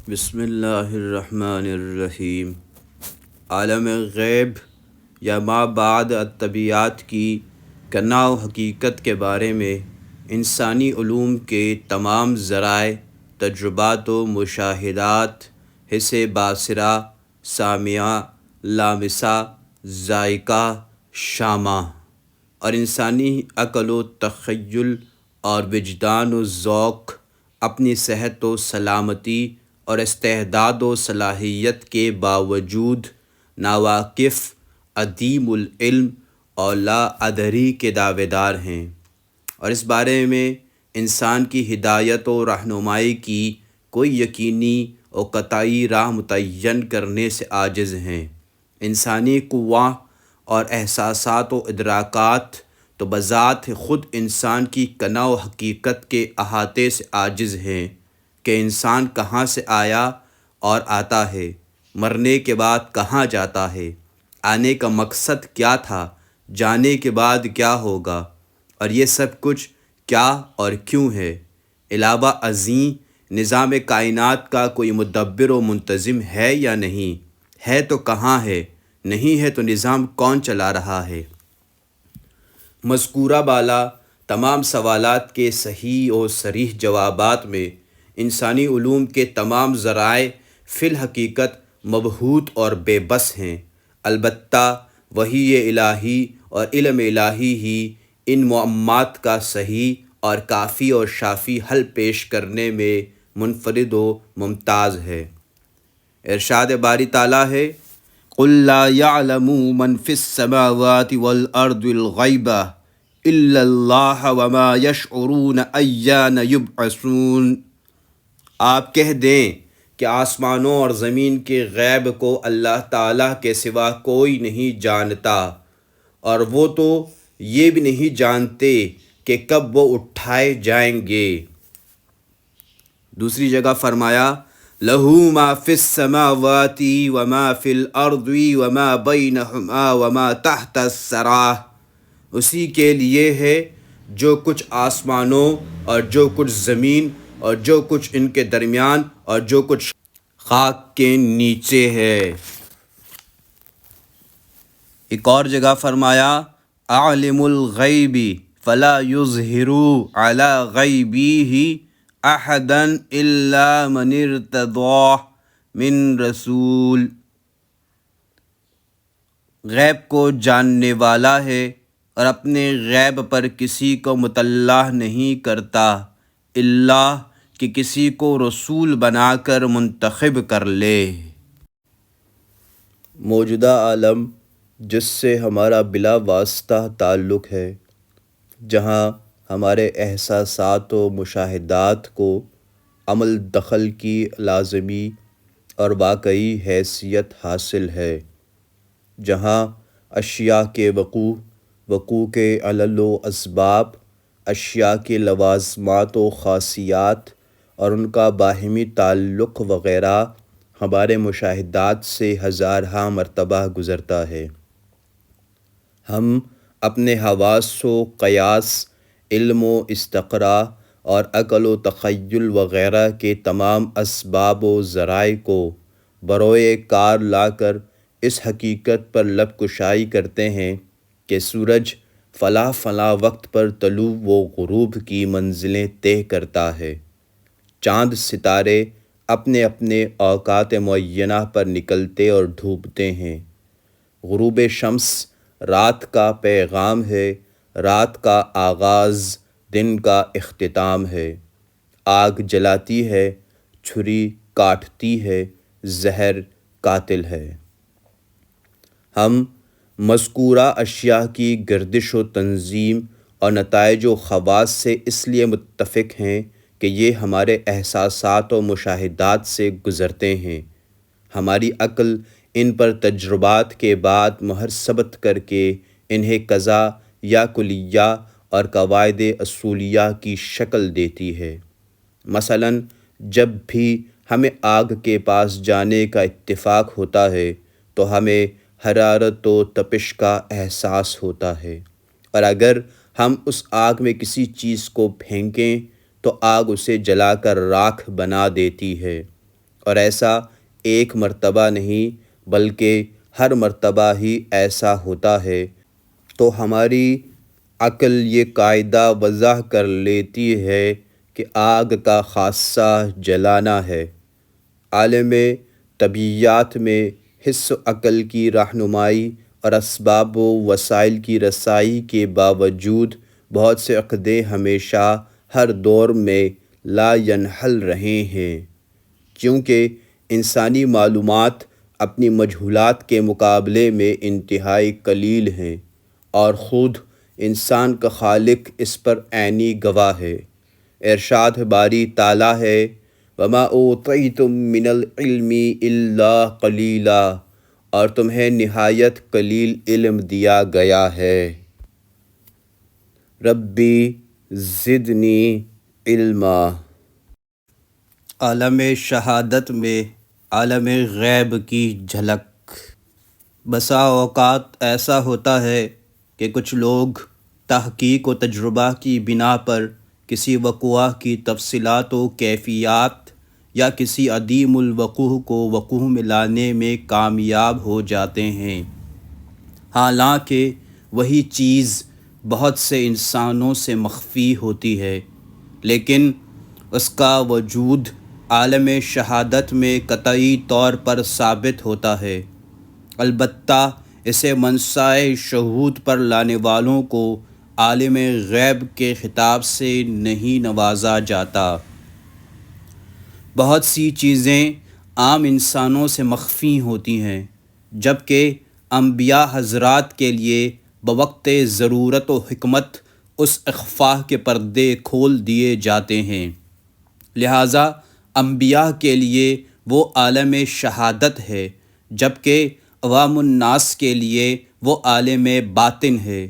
بسم اللہ الرحمن الرحیم۔ عالم غیب یا ما بعد الطبیعات کی کناء و حقیقت کے بارے میں انسانی علوم کے تمام ذرائع، تجربات و مشاہدات، حس باصرہ، سامعہ، لامسہ، ذائقہ، شامہ اور انسانی عقل و تخیل اور وجدان و ذوق اپنی صحت و سلامتی اور استعداد و صلاحیت کے باوجود ناواقف، عدیم العلم اور لا ادری کے دعوے دار ہیں، اور اس بارے میں انسان کی ہدایت و رہنمائی کی کوئی یقینی اور قطعی راہ متعین کرنے سے عاجز ہیں۔ انسانی قواں اور احساسات و ادراکات تو بذات خود انسان کی کناء و حقیقت کے احاطے سے عاجز ہیں کہ انسان کہاں سے آیا اور آتا ہے، مرنے کے بعد کہاں جاتا ہے، آنے کا مقصد کیا تھا، جانے کے بعد کیا ہوگا، اور یہ سب کچھ کیا اور کیوں ہے۔ علاوہ ازیں نظام کائنات کا کوئی مدبر و منتظم ہے یا نہیں ہے تو کہاں ہے، نہیں ہے تو نظام کون چلا رہا ہے۔ مذکورہ بالا تمام سوالات کے صحیح و صریح جوابات میں انسانی علوم کے تمام ذرائع فی الحقیقت مبہوت اور بے بس ہیں، البتہ وحی الہی اور علم الہی ہی ان معمات کا صحیح اور کافی اور شافی حل پیش کرنے میں منفرد و ممتاز ہے۔ ارشاد باری تعالیٰ ہے، قُل لَّا يَعْلَمُ مَن فِي السَّمَاوَاتِ وَالْأَرْضِ الْغَيْبَ إِلَّا اللَّهُ وَمَا يَشْعُرُونَ أَيَّانَ يُبْعَثُونَ۔ آپ کہہ دیں کہ آسمانوں اور زمین کے غیب کو اللہ تعالیٰ کے سوا کوئی نہیں جانتا، اور وہ تو یہ بھی نہیں جانتے کہ کب وہ اٹھائے جائیں گے۔ دوسری جگہ فرمایا، لَهُ مَا فِي السَّمَاوَاتِ وَمَا فِي الْأَرْضِ وَمَا بَيْنَهُمَا وَمَا تَحْتَ الثَّرَىٰ۔ اسی کے لیے ہے جو کچھ آسمانوں اور جو کچھ زمین اور جو کچھ ان کے درمیان اور جو کچھ خاک کے نیچے ہے۔ ایک اور جگہ فرمایا، عالم الغیب فلا یظہر علی غیبہ احدا الا من ارتضی من رسول۔ غیب کو جاننے والا ہے اور اپنے غیب پر کسی کو مطلع نہیں کرتا الا کہ کسی کو رسول بنا کر منتخب کر لے۔ موجودہ عالم جس سے ہمارا بلا واسطہ تعلق ہے، جہاں ہمارے احساسات و مشاہدات کو عمل دخل کی لازمی اور واقعی حیثیت حاصل ہے، جہاں اشیاء کے وقوع کے علل و اسباب، اشیاء کے لوازمات و خاصیات اور ان کا باہمی تعلق وغیرہ ہمارے مشاہدات سے ہزارہا مرتبہ گزرتا ہے، ہم اپنے حواس و قیاس، علم و استقراء اور عقل و تخیل وغیرہ کے تمام اسباب و ذرائع کو بروئے کار لا کر اس حقیقت پر لب کشائی کرتے ہیں کہ سورج فلاں فلاں وقت پر طلوع و غروب کی منزلیں طے کرتا ہے، چاند ستارے اپنے اپنے اوقات معینہ پر نکلتے اور ڈوبتے ہیں، غروب شمس رات کا پیغام ہے، رات کا آغاز دن کا اختتام ہے، آگ جلاتی ہے، چھری کاٹتی ہے، زہر قاتل ہے۔ ہم مذکورہ اشیاء کی گردش و تنظیم اور نتائج و خواص سے اس لیے متفق ہیں کہ یہ ہمارے احساسات و مشاہدات سے گزرتے ہیں، ہماری عقل ان پر تجربات کے بعد مہر ثبت کر کے انہیں قضا یا کلیہ اور قواعد اصولیہ کی شکل دیتی ہے۔ مثلاً جب بھی ہمیں آگ کے پاس جانے کا اتفاق ہوتا ہے تو ہمیں حرارت و تپش کا احساس ہوتا ہے، اور اگر ہم اس آگ میں کسی چیز کو پھینکیں تو آگ اسے جلا کر راکھ بنا دیتی ہے، اور ایسا ایک مرتبہ نہیں بلکہ ہر مرتبہ ہی ایسا ہوتا ہے، تو ہماری عقل یہ قاعدہ وضع کر لیتی ہے کہ آگ کا خاصہ جلانا ہے۔ عالم طبیعیات میں حس و عقل کی رہنمائی اور اسباب و وسائل کی رسائی کے باوجود بہت سے عقدے ہمیشہ ہر دور میں لا ینحل رہے ہیں، کیونکہ انسانی معلومات اپنی مجہولات کے مقابلے میں انتہائی قلیل ہیں، اور خود انسان کا خالق اس پر عینی گواہ ہے۔ ارشاد باری تعالیٰ ہے، وَمَا أُوتِيتُم مِّنَ الْعِلْمِ إِلَّا قَلِيلًا، اور تمہیں نہایت قلیل علم دیا گیا ہے۔ ربی زدنی علما۔ عالم شہادت میں عالم غیب کی جھلک۔ بسا اوقات ایسا ہوتا ہے کہ کچھ لوگ تحقیق و تجربہ کی بنا پر کسی وقوع کی تفصیلات و کیفیات یا کسی عدیم الوقوع کو وقوع میں لانے میں کامیاب ہو جاتے ہیں، حالانکہ وہی چیز بہت سے انسانوں سے مخفی ہوتی ہے، لیکن اس کا وجود عالم شہادت میں قطعی طور پر ثابت ہوتا ہے۔ البتہ اسے منصۂ شہود پر لانے والوں کو عالم غیب کے خطاب سے نہیں نوازا جاتا۔ بہت سی چیزیں عام انسانوں سے مخفی ہوتی ہیں، جبکہ انبیاء حضرات کے لیے بوقت ضرورت و حکمت اس اخفاء کے پردے کھول دیے جاتے ہیں۔ لہٰذا انبیاء کے لیے وہ عالم شہادت ہے، جبکہ عوام الناس کے لیے وہ عالم باطن ہے،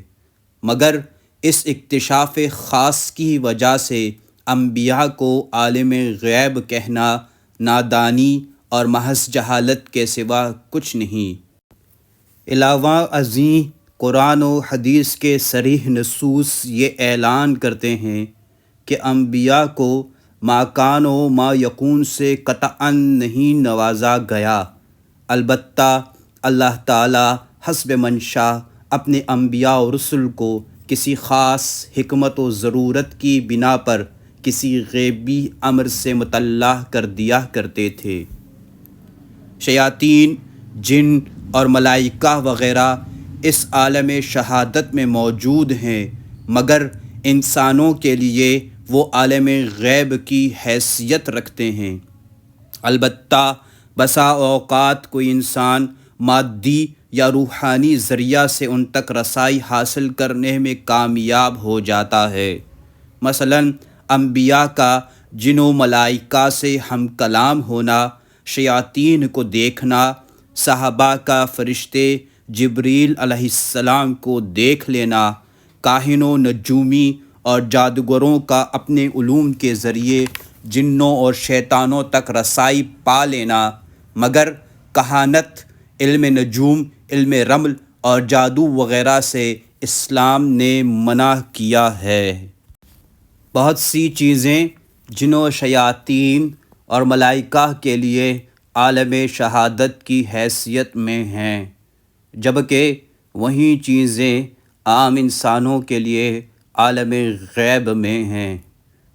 مگر اس اکتشاف خاص کی وجہ سے انبیاء کو عالم غیب کہنا نادانی اور محض جہالت کے سوا کچھ نہیں۔ علاوہ ازیں قرآن و حدیث کے صریح نصوص یہ اعلان کرتے ہیں کہ انبیاء کو ما کان و ما یکون سے قطعاً نہیں نوازا گیا، البتہ اللہ تعالیٰ حسب منشاء اپنے انبیاء و رسل کو کسی خاص حکمت و ضرورت کی بنا پر کسی غیبی امر سے مطلع کر دیا کرتے تھے۔ شیاطین، جن اور ملائکہ وغیرہ اس عالم شہادت میں موجود ہیں، مگر انسانوں کے لیے وہ عالم غیب کی حیثیت رکھتے ہیں۔ البتہ بسا اوقات کوئی انسان مادی یا روحانی ذریعہ سے ان تک رسائی حاصل کرنے میں کامیاب ہو جاتا ہے۔ مثلاً انبیاء کا جن و ملائکہ سے ہم کلام ہونا، شیاطین کو دیکھنا، صحابہ کا فرشتے جبریل علیہ السلام کو دیکھ لینا، کاہن و نجومی اور جادوگروں کا اپنے علوم کے ذریعے جنوں اور شیطانوں تک رسائی پا لینا، مگر کہانت، علم نجوم، علم رمل اور جادو وغیرہ سے اسلام نے منع کیا ہے۔ بہت سی چیزیں جن و شیاطین اور ملائکہ کے لیے عالم شہادت کی حیثیت میں ہیں، جبکہ وہیں چیزیں عام انسانوں کے لیے عالم غیب میں ہیں۔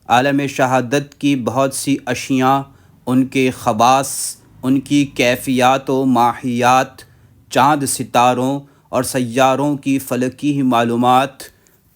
عالم شہادت کی بہت سی اشیاء، ان کے خواص، ان کی کیفیات و ماہیات، چاند ستاروں اور سیاروں کی فلکی معلومات،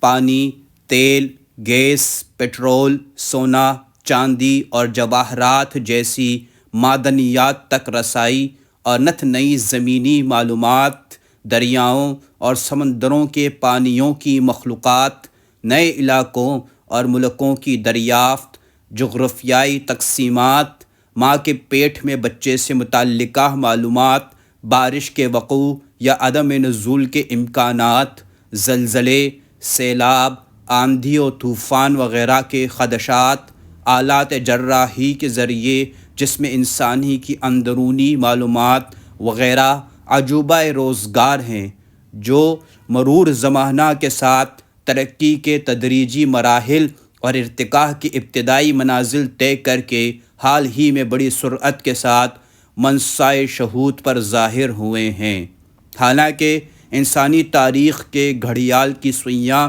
پانی، تیل، گیس، پٹرول، سونا، چاندی اور جواہرات جیسی معدنیات تک رسائی، اور نت نئی زمینی معلومات، دریاؤں اور سمندروں کے پانیوں کی مخلوقات، نئے علاقوں اور ملکوں کی دریافت، جغرافیائی تقسیمات، ماں کے پیٹ میں بچے سے متعلقہ معلومات، بارش کے وقوع یا عدم نزول کے امکانات، زلزلے، سیلاب، آندھی و طوفان وغیرہ کے خدشات، آلات جراحی کے ذریعے جسم انسانی کی اندرونی معلومات وغیرہ عجوبہ روزگار ہیں، جو مرور زمانہ کے ساتھ ترقی کے تدریجی مراحل اور ارتقاء کی ابتدائی منازل طے کر کے حال ہی میں بڑی سرعت کے ساتھ منصۂ شہود پر ظاہر ہوئے ہیں۔ حالانکہ انسانی تاریخ کے گھڑیال کی سوئیاں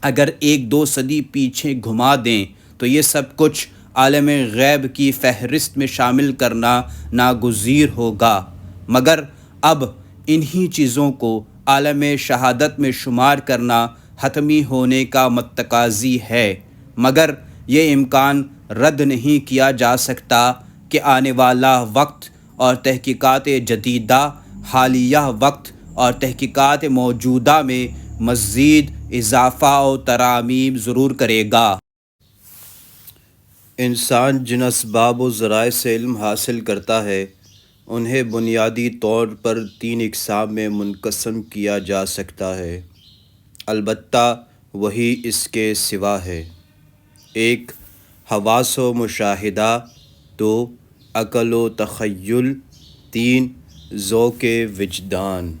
اگر 1-2 صدی پیچھے گھما دیں تو یہ سب کچھ عالم غیب کی فہرست میں شامل کرنا ناگزیر ہوگا، مگر اب انہی چیزوں کو عالم شہادت میں شمار کرنا حتمی ہونے کا متقاضی ہے، مگر یہ امکان رد نہیں کیا جا سکتا کہ آنے والا وقت اور تحقیقات جدیدہ حالیہ وقت اور تحقیقات موجودہ میں مزید اضافہ و ترامیم ضرور کرے گا۔ انسان جن اسباب و ذرائع سے علم حاصل کرتا ہے انہیں بنیادی طور پر 3 اقسام میں منقسم کیا جا سکتا ہے، البتہ وہی اس کے سوا ہے۔ 1 حواس و مشاہدہ، 2 عقل و تخیل، 3 ذوق وجدان۔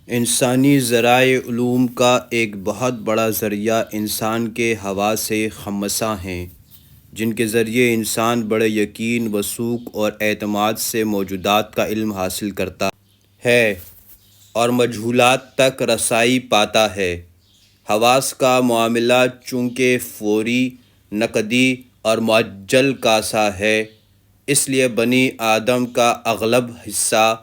انسانی ذرائع علوم کا ایک بہت بڑا ذریعہ انسان کے حواس خمسہ ہیں، جن کے ذریعے انسان بڑے یقین، وثوق اور اعتماد سے موجودات کا علم حاصل کرتا ہے اور مجہولات تک رسائی پاتا ہے۔ حواس کا معاملہ چونکہ فوری، نقدی اور معجل کا سا ہے، اس لیے بنی آدم کا اغلب حصہ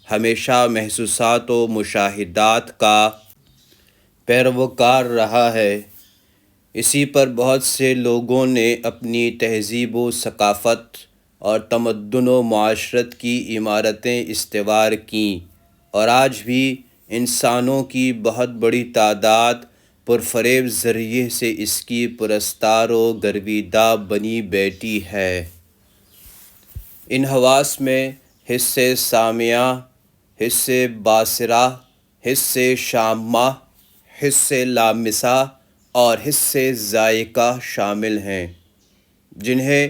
ہمیشہ محسوسات و مشاہدات کا پیروکار رہا ہے۔ اسی پر بہت سے لوگوں نے اپنی تہذیب و ثقافت اور تمدن و معاشرت کی عمارتیں استوار کیں، اور آج بھی انسانوں کی بہت بڑی تعداد پرفریب ذریعے سے اس کی پرستار و گرویدہ بنی بیٹھی ہے۔ ان حواس میں حس سامعہ، حس باصرہ، حس شامہ، حس لامسہ اور حس ذائقہ شامل ہیں، جنہیں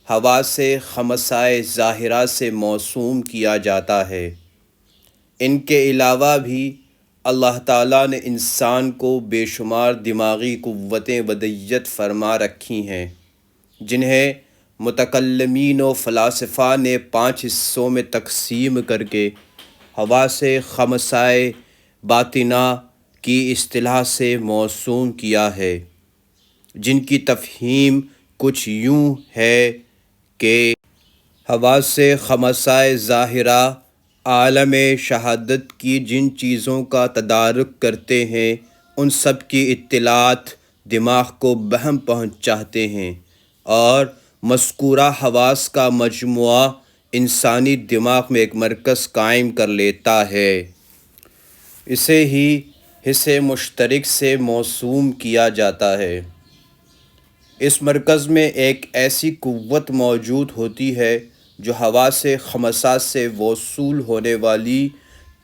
حواس خمسہ ظاہرہ سے موسوم کیا جاتا ہے۔ ان کے علاوہ بھی اللہ تعالیٰ نے انسان کو بے شمار دماغی قوتیں ودیت فرما رکھی ہیں، جنہیں متکلمین و فلاسفہ نے 5 حصوں میں تقسیم کر کے حواس خمسہ باطنہ کی اصطلاح سے موسوم کیا ہے، جن کی تفہیم کچھ یوں ہے کہ حواس خمسہ ظاہرہ عالم شہادت کی جن چیزوں کا تدارک کرتے ہیں ان سب کی اطلاعات دماغ کو بہم پہنچاتے ہیں، اور مذکورہ حواس کا مجموعہ انسانی دماغ میں ایک مرکز قائم کر لیتا ہے۔ اسے ہی حس مشترک سے موسوم کیا جاتا ہے۔ اس مرکز میں ایک ایسی قوت موجود ہوتی ہے جو حواس خمسہ سے موصول ہونے والی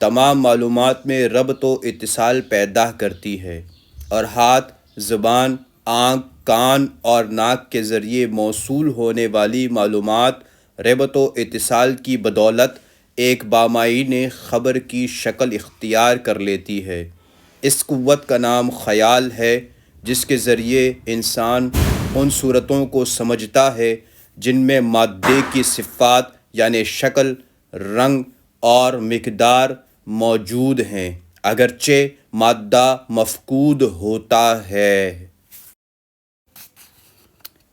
تمام معلومات میں ربط و اتصال پیدا کرتی ہے، اور ہاتھ، زبان، آنکھ، کان اور ناک کے ذریعے موصول ہونے والی معلومات ربط و اتصال کی بدولت ایک بامعنی خبر کی شکل اختیار کر لیتی ہے۔ اس قوت کا نام خیال ہے، جس کے ذریعے انسان ان صورتوں کو سمجھتا ہے جن میں مادے کی صفات یعنی شکل، رنگ اور مقدار موجود ہیں، اگرچہ مادہ مفقود ہوتا ہے۔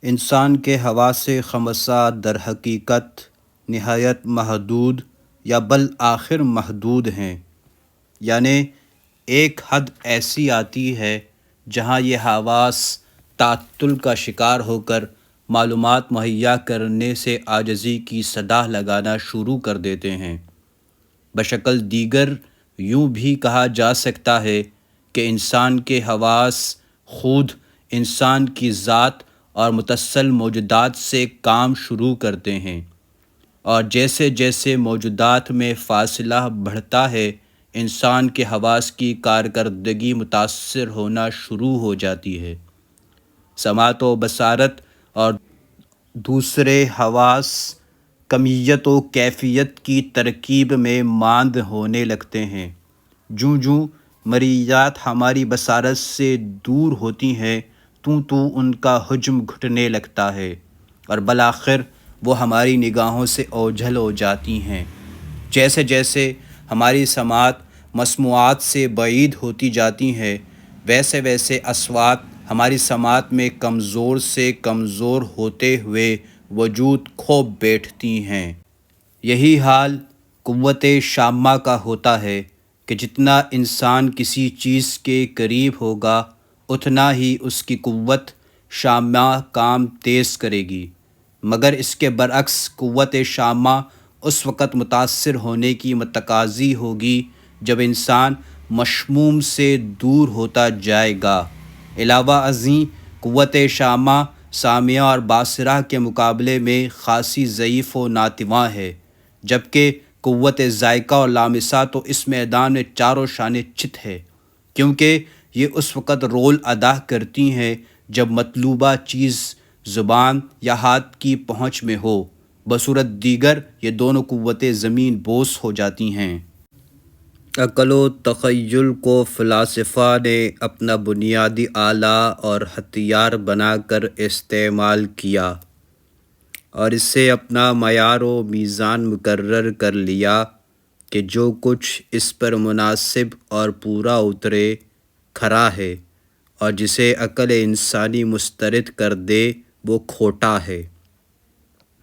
انسان کے حواس خمسہ در حقیقت نہایت محدود یا بالآخر محدود ہیں، یعنی ایک حد ایسی آتی ہے جہاں یہ حواس تعطل کا شکار ہو کر معلومات مہیا کرنے سے عاجزی کی صدا لگانا شروع کر دیتے ہیں۔ بشکل دیگر یوں بھی کہا جا سکتا ہے کہ انسان کے حواس خود انسان کی ذات اور متصل موجودات سے کام شروع کرتے ہیں، اور جیسے جیسے موجودات میں فاصلہ بڑھتا ہے انسان کے حواس کی کارکردگی متاثر ہونا شروع ہو جاتی ہے۔ سماعت و بصارت اور دوسرے حواس کمیت و کیفیت کی ترکیب میں ماند ہونے لگتے ہیں۔ جوں جوں مرئیات ہماری بصارت سے دور ہوتی ہیں تو ان کا حجم گھٹنے لگتا ہے اور بالآخر وہ ہماری نگاہوں سے اوجھل ہو جاتی ہیں۔ جیسے جیسے ہماری سماعت مسموعات سے بعید ہوتی جاتی ہے، ویسے ویسے اصوات ہماری سماعت میں کمزور سے کمزور ہوتے ہوئے وجود کھو بیٹھتی ہیں۔ یہی حال قوت شامہ کا ہوتا ہے کہ جتنا انسان کسی چیز کے قریب ہوگا اتنا ہی اس کی قوت شامہ کام تیز کرے گی، مگر اس کے برعکس قوت شامہ اس وقت متاثر ہونے کی متقاضی ہوگی جب انسان مشموم سے دور ہوتا جائے گا۔ علاوہ ازیں قوت شامہ سامعہ اور باصرہ کے مقابلے میں خاصی ضعیف و ناتواں ہے، جبکہ قوت ذائقہ اور لامسہ تو اس میدان میں چاروں شانے چت ہے، کیونکہ یہ اس وقت رول ادا کرتی ہیں جب مطلوبہ چیز زبان یا ہاتھ کی پہنچ میں ہو، بصورت دیگر یہ دونوں قوتیں زمین بوس ہو جاتی ہیں۔ عقل و تخیل کو فلاسفہ نے اپنا بنیادی آلہ اور ہتھیار بنا کر استعمال کیا اور اس سے اپنا معیار و میزان مقرر کر لیا کہ جو کچھ اس پر مناسب اور پورا اترے کھرا ہے، اور جسے عقل انسانی مسترد کر دے وہ کھوٹا ہے۔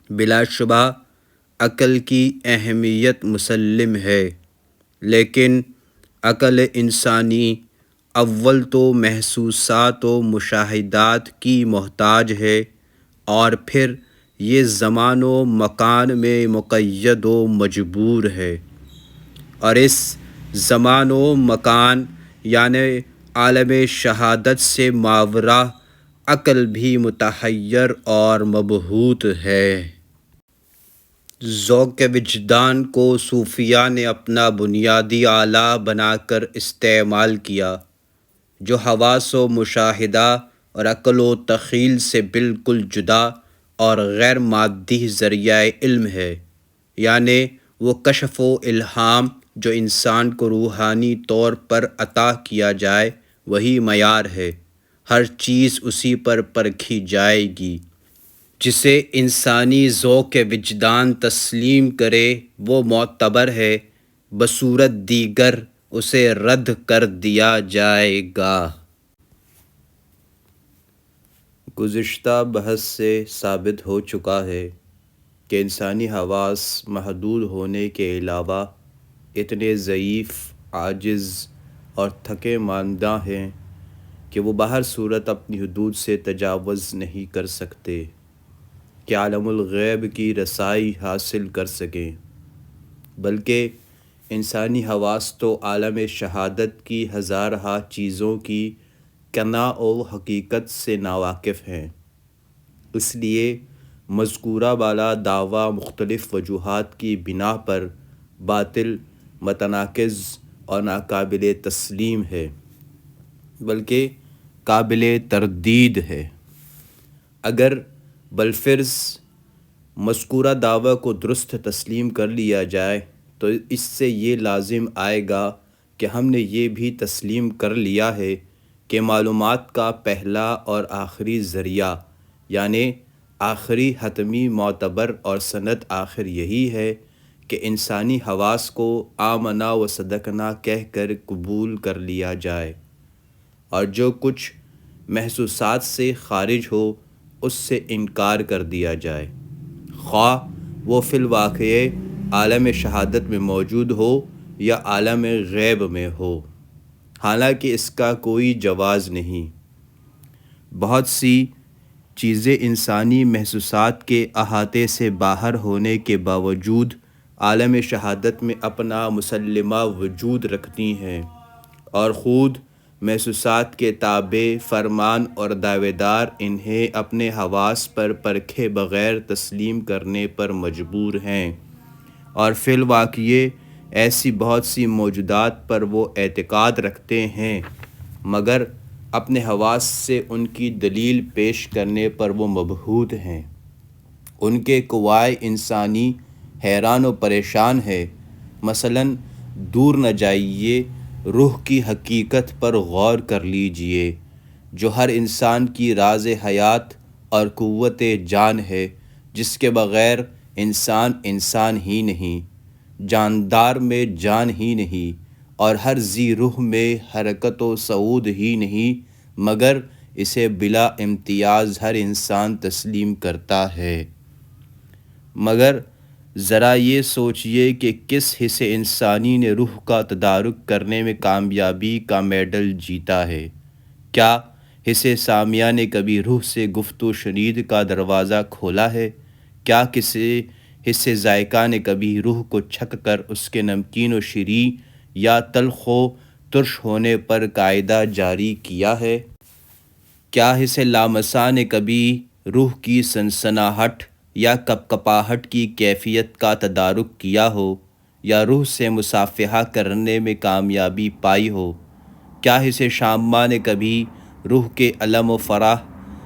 بلا شبہ عقل کی اہمیت مسلم ہے، لیکن عقل انسانی اول تو محسوسات و مشاہدات کی محتاج ہے، اور پھر یہ زمان و مکان میں مقید و مجبور ہے، اور اس زمان و مکان یعنی عالم شہادت سے ماورا عقل بھی متحیر اور مبہوت ہے۔ ذوق وجدان کو صوفیاء نے اپنا بنیادی آلہ بنا کر استعمال کیا، جو حواس و مشاہدہ اور عقل و تخیل سے بالکل جدا اور غیر مادی ذریعہ علم ہے، یعنی وہ کشف و الہام جو انسان کو روحانی طور پر عطا کیا جائے وہی معیار ہے، ہر چیز اسی پر پرکھی جائے گی۔ جسے انسانی ذوق وجدان تسلیم کرے وہ معتبر ہے، بصورت دیگر اسے رد کر دیا جائے گا۔ گزشتہ بحث سے ثابت ہو چکا ہے کہ انسانی حواس محدود ہونے کے علاوہ اتنے ضعیف، عاجز اور تھکے ماندہ ہیں کہ وہ بہر صورت اپنی حدود سے تجاوز نہیں کر سکتے کہ عالم الغیب کی رسائی حاصل کر سکیں، بلکہ انسانی حواس تو عالم شہادت کی ہزارہا چیزوں کی کناء و حقیقت سے ناواقف ہیں۔ اس لیے مذکورہ بالا دعویٰ مختلف وجوہات کی بنا پر باطل، متناقض اور ناقابل تسلیم ہے، بلکہ قابل تردید ہے۔ اگر بالفرض مذکورہ دعویٰ کو درست تسلیم کر لیا جائے تو اس سے یہ لازم آئے گا کہ ہم نے یہ بھی تسلیم کر لیا ہے کہ معلومات کا پہلا اور آخری ذریعہ، یعنی آخری حتمی معتبر اور سند آخر یہی ہے کہ انسانی حواس کو آمنا و صدقنا کہہ کر قبول کر لیا جائے، اور جو کچھ محسوسات سے خارج ہو اس سے انکار کر دیا جائے، خواہ وہ فی الواقع عالم شہادت میں موجود ہو یا عالم غیب میں ہو، حالانکہ اس کا کوئی جواز نہیں۔ بہت سی چیزیں انسانی محسوسات کے احاطے سے باہر ہونے کے باوجود عالم شہادت میں اپنا مسلمہ وجود رکھتی ہیں، اور خود محسوسات کے تابع فرمان اور دعوے دار انہیں اپنے حواس پر پرکھے بغیر تسلیم کرنے پر مجبور ہیں، اور فی الواقع ایسی بہت سی موجودات پر وہ اعتقاد رکھتے ہیں، مگر اپنے حواس سے ان کی دلیل پیش کرنے پر وہ مبہوت ہیں۔ ان کے قوائے انسانی حیران و پریشان ہے۔ مثلاً دور نہ جائیے، روح کی حقیقت پر غور کر لیجئے۔ جو ہر انسان کی راز حیات اور قوت جان ہے، جس کے بغیر انسان انسان ہی نہیں، جاندار میں جان ہی نہیں، اور ہر ذی روح میں حرکت و صعود ہی نہیں، مگر اسے بلا امتیاز ہر انسان تسلیم کرتا ہے۔ مگر ذرا یہ سوچئے کہ کس حصے انسانی نے روح کا تدارک کرنے میں کامیابی کا میڈل جیتا ہے؟ کیا حصے سامعہ نے کبھی روح سے گفت و شنید کا دروازہ کھولا ہے؟ کیا کسی حصے ذائقہ نے کبھی روح کو چھک کر اس کے نمکین و شیریں یا تلخ و ترش ہونے پر قاعدہ جاری کیا ہے؟ کیا حصے لامسہ نے کبھی روح کی سنسناہٹ یا کپکپاہٹ کی کیفیت کا تدارک کیا ہو، یا روح سے مصافحہ کرنے میں کامیابی پائی ہو؟ کیا حصے شامہ نے کبھی روح کے الم و فرح،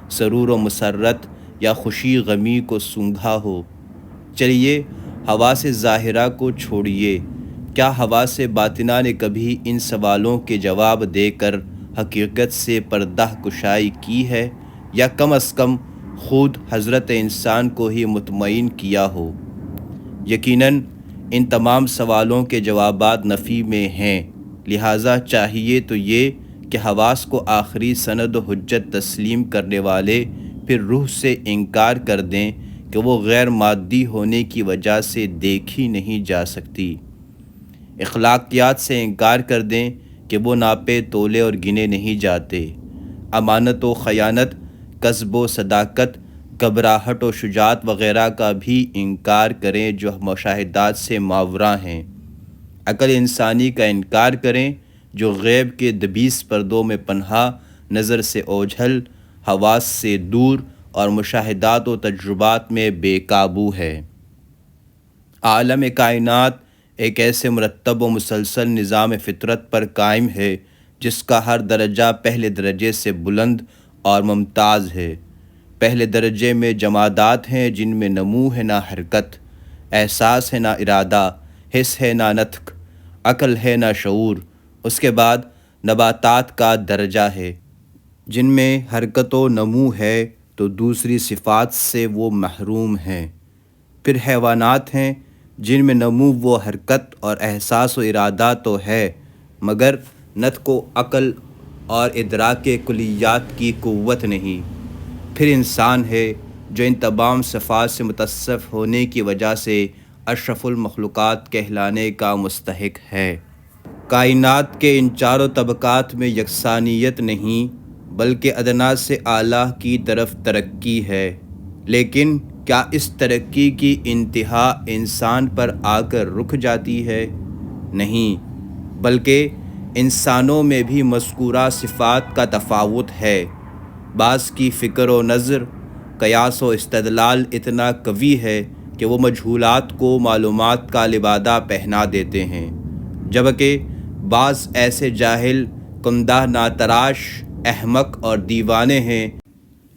سرور و مسرت یا خوشی غمی کو سونگھا ہو؟ چلیے حواس ظاہرہ کو چھوڑیے، کیا حواس باطنہ نے کبھی ان سوالوں کے جواب دے کر حقیقت سے پردہ کشائی کی ہے، یا کم از کم خود حضرت انسان کو ہی مطمئن کیا ہو؟ یقیناً ان تمام سوالوں کے جوابات نفی میں ہیں، لہٰذا چاہیے تو یہ کہ حواس کو آخری سند و حجت تسلیم کرنے والے پھر روح سے انکار کر دیں کہ وہ غیر مادی ہونے کی وجہ سے دیکھی نہیں جا سکتی، اخلاقیات سے انکار کر دیں کہ وہ ناپے تولے اور گنے نہیں جاتے، امانت و خیانت، کذب و صداقت، گھبراہٹ و شجاعت وغیرہ کا بھی انکار کریں جو مشاہدات سے ماوراں ہیں، عقل انسانی کا انکار کریں جو غیب کے دبیس پردوں میں پنہا، نظر سے اوجھل، حواس سے دور اور مشاہدات و تجربات میں بے قابو ہے۔ عالم کائنات ایک ایسے مرتب و مسلسل نظام فطرت پر قائم ہے جس کا ہر درجہ پہلے درجے سے بلند اور ممتاز ہے۔ پہلے درجے میں جمادات ہیں جن میں نمو ہے نہ حرکت، احساس ہے نہ ارادہ، حس ہے نہ نطق، عقل ہے نہ شعور۔ اس کے بعد نباتات کا درجہ ہے جن میں حرکت و نمو ہے تو دوسری صفات سے وہ محروم ہیں۔ پھر حیوانات ہیں جن میں نمو و حرکت اور احساس و ارادہ تو ہے، مگر نطق و عقل اور ادراک کلیات کی قوت نہیں۔ پھر انسان ہے جو ان تمام صفات سے متصف ہونے کی وجہ سے اشرف المخلوقات کہلانے کا مستحق ہے۔ کائنات کے ان چاروں طبقات میں یکسانیت نہیں، بلکہ ادنیٰ سے اعلیٰ کی طرف ترقی ہے، لیکن کیا اس ترقی کی انتہا انسان پر آ کر رک جاتی ہے؟ نہیں، بلکہ انسانوں میں بھی مذکورہ صفات کا تفاوت ہے۔ بعض کی فکر و نظر، قیاس و استدلال اتنا قوی ہے کہ وہ مجہولات کو معلومات کا لبادہ پہنا دیتے ہیں، جبکہ بعض ایسے جاہل، کندہ ناتراش، احمق اور دیوانے ہیں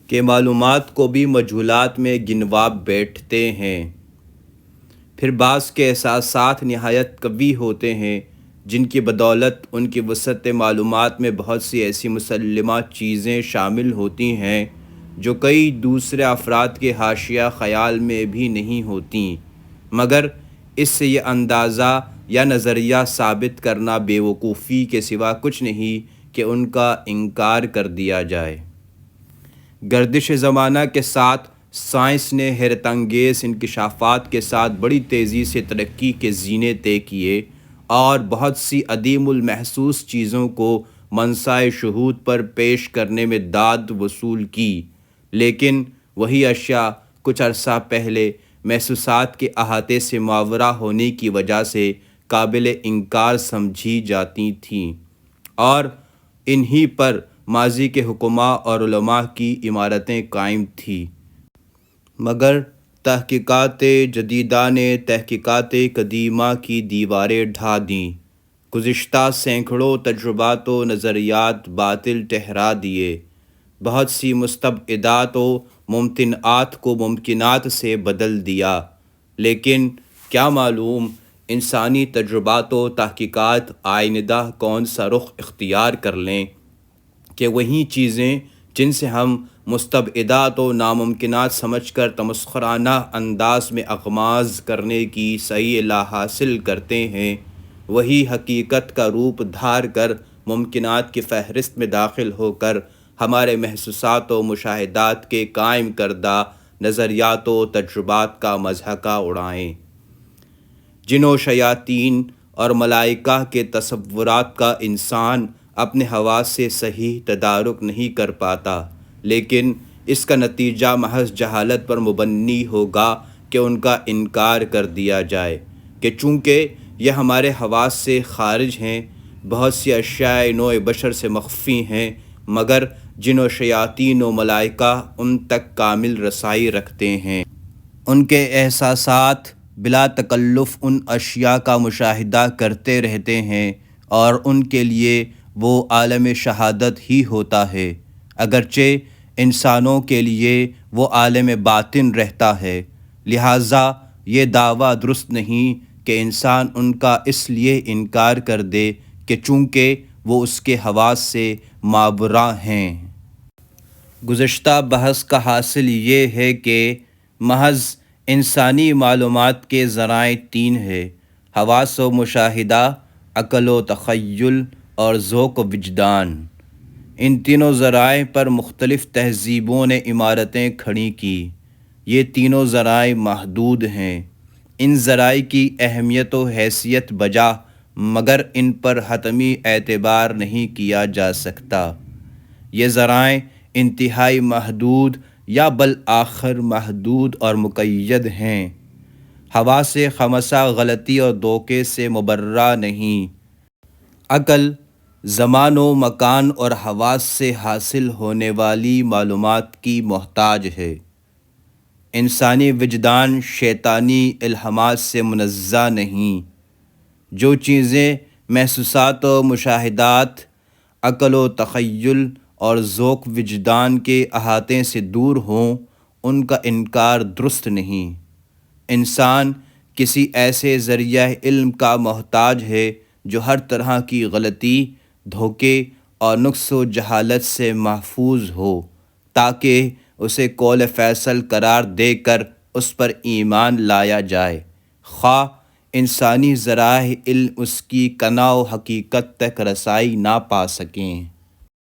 کہ معلومات کو بھی مجہولات میں گنوا بیٹھتے ہیں۔ پھر بعض کے احساسات نہایت قوی ہوتے ہیں جن کی بدولت ان کی وسعت معلومات میں بہت سی ایسی مسلمہ چیزیں شامل ہوتی ہیں جو کئی دوسرے افراد کے حاشیہ خیال میں بھی نہیں ہوتیں، مگر اس سے یہ اندازہ یا نظریہ ثابت کرنا بے وقوفی کے سوا کچھ نہیں کہ ان کا انکار کر دیا جائے۔ گردش زمانہ کے ساتھ سائنس نے حیرت انگیز انکشافات کے ساتھ بڑی تیزی سے ترقی کے زینے طے کیے اور بہت سی عدیم المحسوس چیزوں کو منصۂ شہود پر پیش کرنے میں داد وصول کی، لیکن وہی اشیاء کچھ عرصہ پہلے محسوسات کے احاطے سے ماورا ہونے کی وجہ سے قابل انکار سمجھی جاتی تھیں، اور انہی پر ماضی کے حکماء اور علماء کی عمارتیں قائم تھیں، مگر تحقیقات جدیدہ نے تحقیقات قدیمہ کی دیواریں ڈھا دیں، گزشتہ سینکڑوں تجربات و نظریات باطل ٹھہرا دیے، بہت سی مستبعدات و ممتنعات کو ممکنات سے بدل دیا۔ لیکن کیا معلوم انسانی تجربات و تحقیقات آئندہ کون سا رخ اختیار کر لیں؟ کہ وہی چیزیں جن سے ہم مستبعدات و ناممکنات سمجھ کر تمسخرانہ انداز میں اغماض کرنے کی سعی حاصل کرتے ہیں، وہی حقیقت کا روپ دھار کر ممکنات کی فہرست میں داخل ہو کر ہمارے محسوسات و مشاہدات کے قائم کردہ نظریات و تجربات کا مضحکہ اڑائیں۔ جن و شیاطین اور ملائکہ کے تصورات کا انسان اپنے حواس سے صحیح تدارک نہیں کر پاتا، لیکن اس کا نتیجہ محض جہالت پر مبنی ہوگا کہ ان کا انکار کر دیا جائے کہ چونکہ یہ ہمارے حواس سے خارج ہیں، بہت سی اشیاء نوع بشر سے مخفی ہیں، مگر جن و شیاطین و ملائکہ ان تک کامل رسائی رکھتے ہیں۔ ان کے احساسات بلا تکلف ان اشیاء کا مشاہدہ کرتے رہتے ہیں اور ان کے لیے وہ عالم شہادت ہی ہوتا ہے، اگرچہ انسانوں کے لیے وہ عالم باطن رہتا ہے۔ لہٰذا یہ دعویٰ درست نہیں کہ انسان ان کا اس لیے انکار کر دے کہ چونکہ وہ اس کے حواس سے مابرہ ہیں۔ گزشتہ بحث کا حاصل یہ ہے کہ محض انسانی معلومات کے ذرائع تین ہیں: حواس و مشاہدہ، عقل و تخیل اور ذوق و وجدان۔ ان تینوں ذرائع پر مختلف تہذیبوں نے عمارتیں کھڑی کی۔ یہ تینوں ذرائع محدود ہیں۔ ان ذرائع کی اہمیت و حیثیت بجا، مگر ان پر حتمی اعتبار نہیں کیا جا سکتا۔ یہ ذرائع انتہائی محدود یا بالآخر محدود اور مقید ہیں۔ حواس خمسہ غلطی اور دھوکے سے مبرہ نہیں۔ عقل زمان و مکان اور حواس سے حاصل ہونے والی معلومات کی محتاج ہے۔ انسانی وجدان شیطانی الہامات سے منزہ نہیں۔ جو چیزیں محسوسات و مشاہدات، عقل و تخیل اور ذوق وجدان کے احاطے سے دور ہوں، ان کا انکار درست نہیں۔ انسان کسی ایسے ذریعہ علم کا محتاج ہے جو ہر طرح کی غلطی، دھوکے اور نقص و جہالت سے محفوظ ہو، تاکہ اسے قول فیصل قرار دے کر اس پر ایمان لایا جائے، خواہ انسانی ذرائع علم اس کی کناء و حقیقت تک رسائی نہ پا سکیں۔